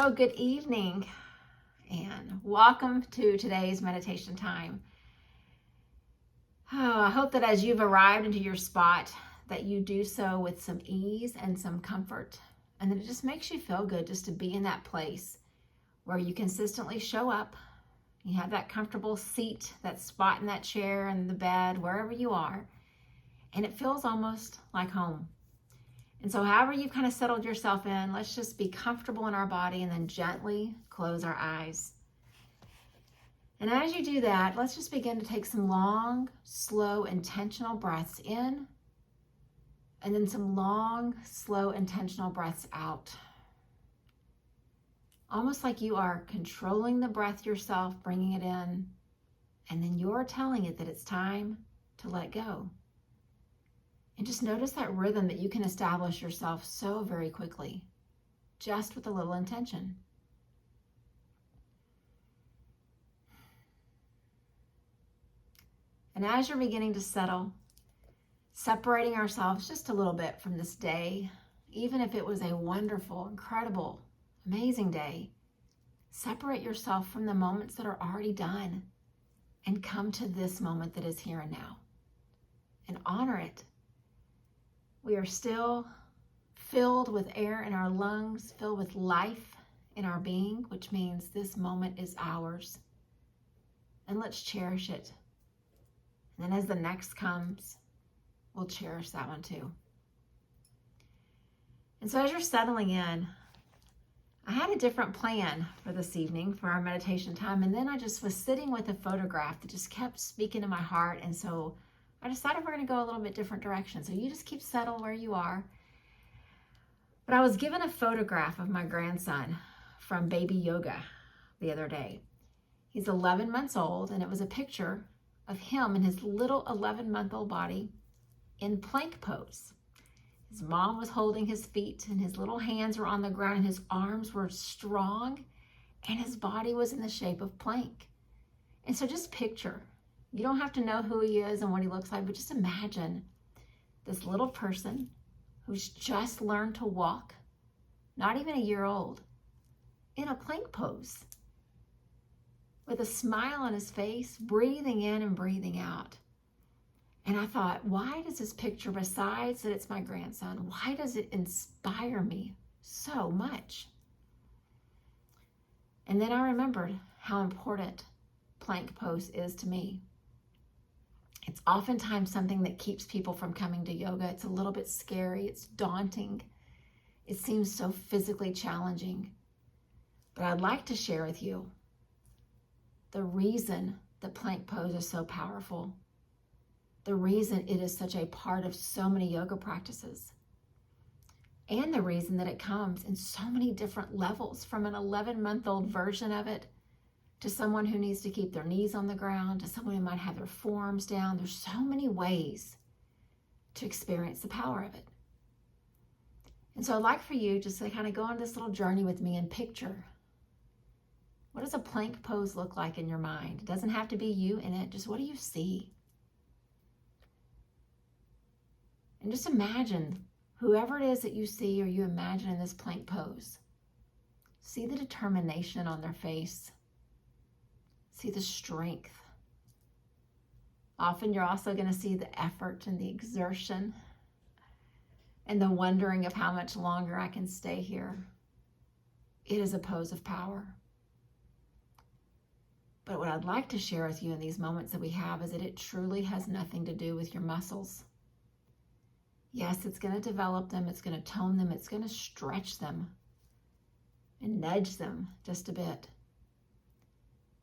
Hello, good evening, and welcome to today's meditation time. I hope that as you've arrived into your spot, that you do so with some ease and some comfort, and that it just makes you feel good just to be in that place where you consistently show up. You have that comfortable seat, that spot in that chair, in the bed, wherever you are, and it feels almost like home. And so however you've kind of settled yourself in, let's just be comfortable in our body and then gently close our eyes. And as you do that, let's just begin to take some long, slow, intentional breaths in, and then some long, slow, intentional breaths out. Almost like you are controlling the breath yourself, bringing it in, and then you're telling it that it's time to let go. And just notice that rhythm that you can establish yourself so very quickly, just with a little intention. And as you're beginning to settle, separating ourselves just a little bit from this day, even if it was a wonderful, incredible, amazing day, separate yourself from the moments that are already done and come to this moment that is here and now and honor it. We are still filled with air in our lungs, filled with life in our being, which means this moment is ours. And let's cherish it. And then as the next comes, we'll cherish that one too. And so as you're settling in, I had a different plan for this evening for our meditation time. And then I just was sitting with a photograph that just kept speaking to my heart. And so I decided we're going to go a little bit different direction. So you just keep settled where you are. But I was given a photograph of my grandson from baby yoga the other day. He's 11 months old, and it was a picture of him in his little 11-month-old body in plank pose. His mom was holding his feet, and his little hands were on the ground, and his arms were strong, and his body was in the shape of plank. And so just picture. You don't have to know who he is and what he looks like, but just imagine this little person who's just learned to walk, not even a year old, in a plank pose, with a smile on his face, breathing in and breathing out. And I thought, why does this picture, besides that it's my grandson, why does it inspire me so much? And then I remembered how important plank pose is to me. It's oftentimes something that keeps people from coming to yoga. It's a little bit scary. It's daunting. It seems so physically challenging. But I'd like to share with you the reason the plank pose is so powerful, the reason it is such a part of so many yoga practices, and the reason that it comes in so many different levels, from an 11-month-old version of it to someone who needs to keep their knees on the ground, to someone who might have their forearms down. There's so many ways to experience the power of it. And so I'd like for you just to kind of go on this little journey with me and picture, what does a plank pose look like in your mind? It doesn't have to be you in it. Just what do you see? And just imagine whoever it is that you see or you imagine in this plank pose. See the determination on their face. See the strength. Often you're also going to see the effort and the exertion and the wondering of how much longer I can stay here. It is a pose of power. But what I'd like to share with you in these moments that we have is that it truly has nothing to do with your muscles. Yes, it's going to develop them, it's going to tone them, it's going to stretch them and nudge them just a bit.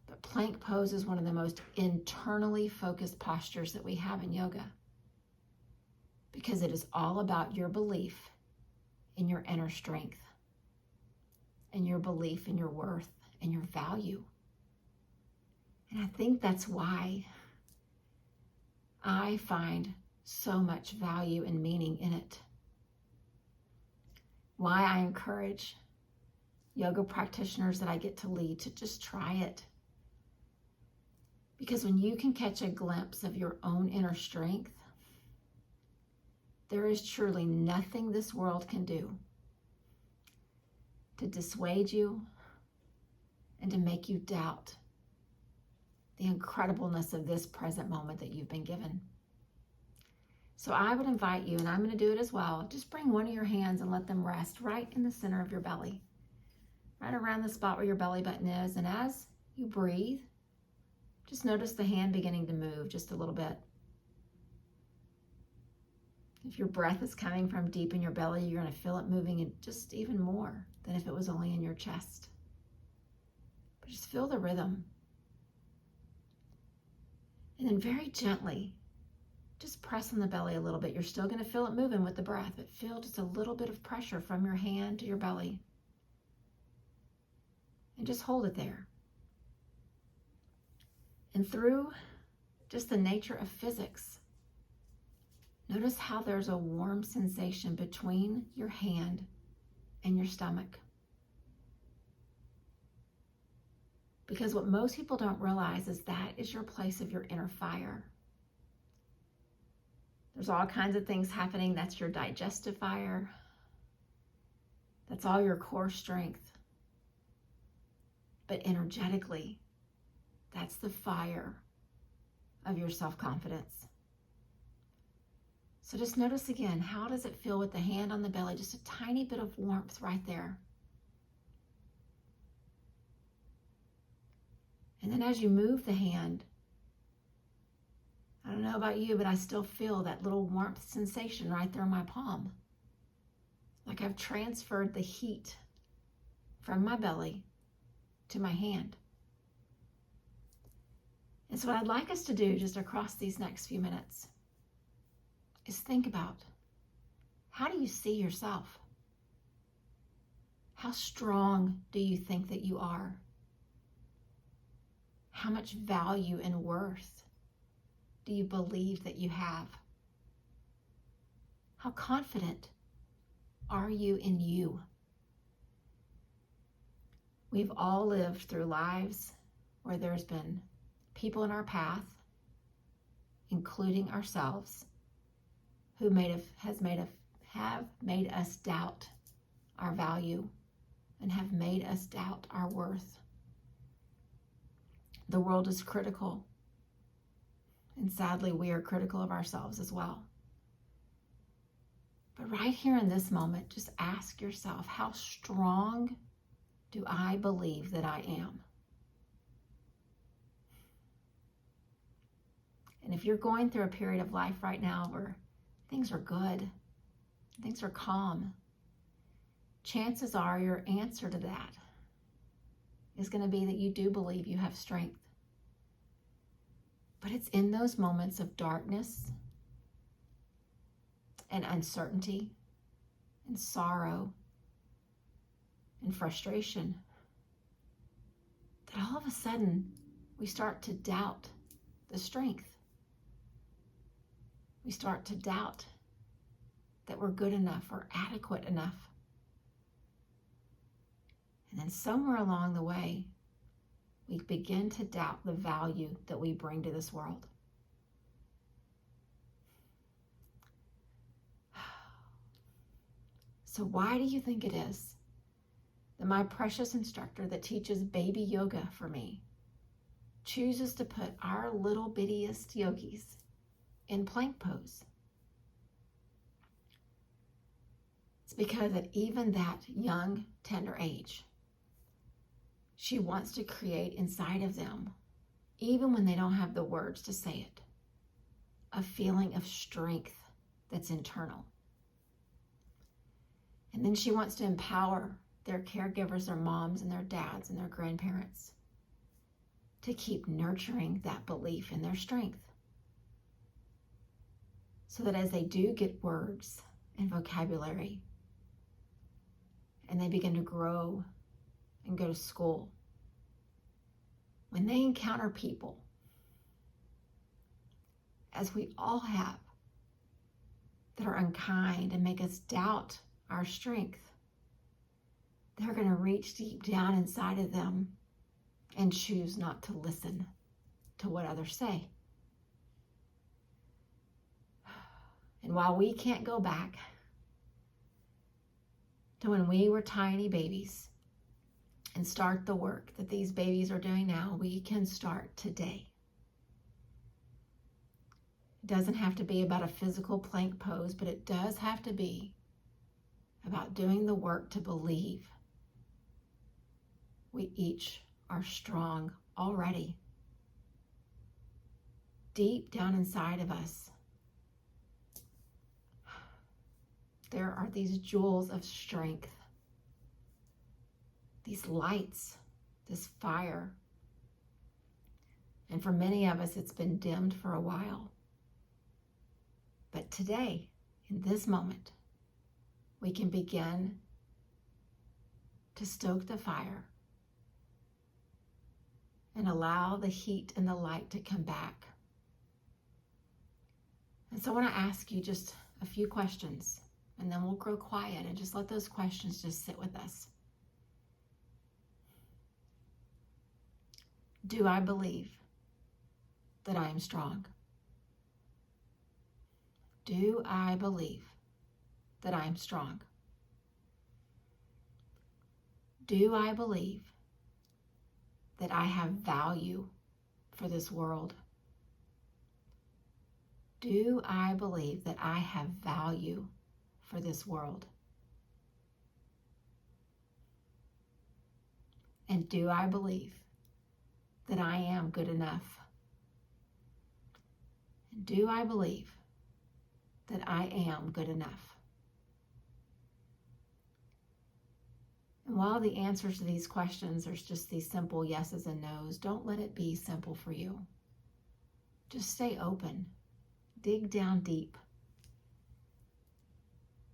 But plank pose is one of the most internally focused postures that we have in yoga, because it is all about your belief in your inner strength and your belief in your worth and your value. And I think that's why I find so much value and meaning in it. Why I encourage yoga practitioners that I get to lead to just try it. Because when you can catch a glimpse of your own inner strength, there is truly nothing this world can do to dissuade you and to make you doubt the incredibleness of this present moment that you've been given. So I would invite you, and I'm going to do it as well, just bring one of your hands and let them rest right in the center of your belly, right around the spot where your belly button is. And as you breathe, just notice the hand beginning to move just a little bit. If your breath is coming from deep in your belly, you're going to feel it moving in just even more than if it was only in your chest. But just feel the rhythm. And then very gently, just press on the belly a little bit. You're still going to feel it moving with the breath, but feel just a little bit of pressure from your hand to your belly. And just hold it there. And through just the nature of physics, notice how there's a warm sensation between your hand and your stomach. Because what most people don't realize is that is your place of your inner fire. There's all kinds of things happening. That's your digestive fire. That's all your core strength. But energetically, that's the fire of your self-confidence. So just notice again, how does it feel with the hand on the belly? Just a tiny bit of warmth right there. And then as you move the hand, I don't know about you, but I still feel that little warmth sensation right there in my palm. Like I've transferred the heat from my belly to my hand. And so what I'd like us to do just across these next few minutes is think about, how do you see yourself? How strong do you think that you are? How much value and worth do you believe that you have? How confident are you in you? We've all lived through lives where there's been people in our path, including ourselves, who have made us doubt our value and have made us doubt our worth. The world is critical, and sadly, we are critical of ourselves as well. But right here in this moment, just ask yourself, how strong do I believe that I am? And if you're going through a period of life right now where things are good, things are calm, chances are your answer to that is going to be that you do believe you have strength. But it's in those moments of darkness and uncertainty and sorrow and frustration that all of a sudden we start to doubt the strength. We start to doubt that we're good enough or adequate enough. And then somewhere along the way, we begin to doubt the value that we bring to this world. So why do you think it is that my precious instructor that teaches baby yoga for me chooses to put our little bittiest yogis in plank pose? It's because at even that young, tender age, she wants to create inside of them, even when they don't have the words to say it, a feeling of strength that's internal. And then she wants to empower their caregivers, their moms and their dads and their grandparents to keep nurturing that belief in their strength. So that as they do get words and vocabulary, and they begin to grow and go to school, when they encounter people, as we all have, that are unkind and make us doubt our strength, they're going to reach deep down inside of them and choose not to listen to what others say. And while we can't go back to when we were tiny babies and start the work that these babies are doing now, we can start today. It doesn't have to be about a physical plank pose, but it does have to be about doing the work to believe we each are strong already. Deep down inside of us, there are these jewels of strength, these lights, this fire. And for many of us, it's been dimmed for a while. But today, in this moment, we can begin to stoke the fire and allow the heat and the light to come back. And so I want to ask you just a few questions, and then we'll grow quiet and just let those questions just sit with us. Do I believe that I am strong? Do I believe that I am strong? Do I believe that I have value for this world? Do I believe that I have value for this world? And do I believe that I am good enough? And do I believe that I am good enough? And while the answers to these questions are just these simple yeses and nos, don't let it be simple for you. Just stay open. Dig down deep.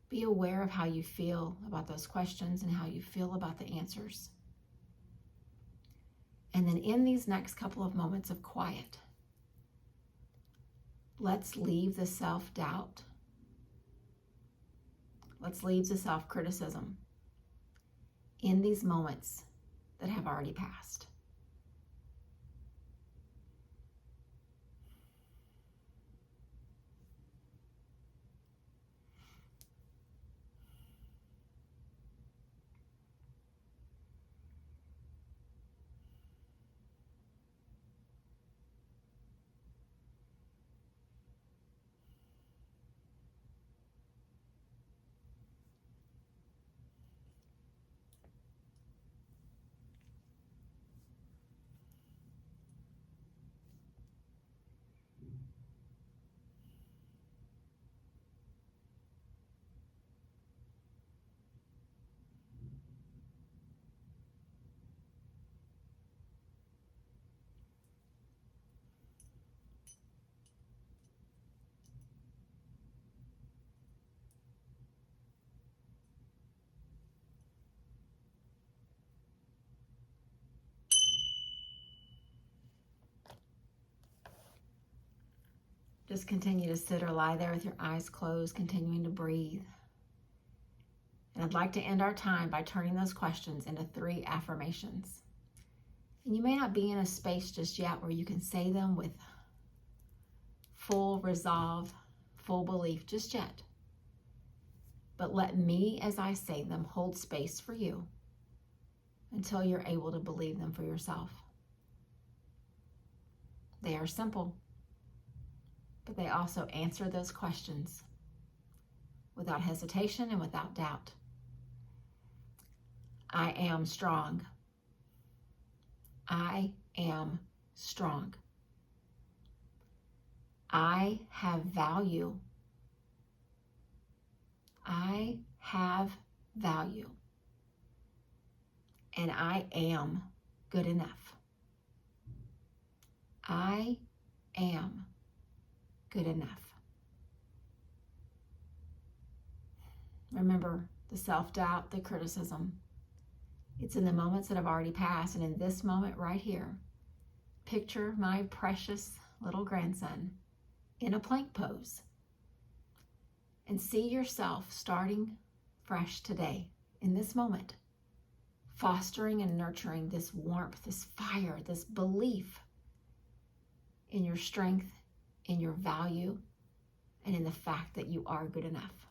Be aware of how you feel about those questions and how you feel about the answers. And then in these next couple of moments of quiet, let's leave the self-doubt. Let's leave the self-criticism in these moments that have already passed. Just continue to sit or lie there with your eyes closed, continuing to breathe. And I'd like to end our time by turning those questions into 3 affirmations. And you may not be in a space just yet where you can say them with full resolve, full belief just yet. But let me, as I say them, hold space for you until you're able to believe them for yourself. They are simple, but they also answer those questions without hesitation and without doubt. I am strong. I am strong. I have value. I have value. And I am good enough. I am good enough. Remember the self-doubt, the criticism. It's in the moments that have already passed. And in this moment right here, picture my precious little grandson in a plank pose. And see yourself starting fresh today, in this moment, fostering and nurturing this warmth, this fire, this belief in your strength, in your value, and in the fact that you are good enough.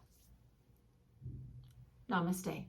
Namaste.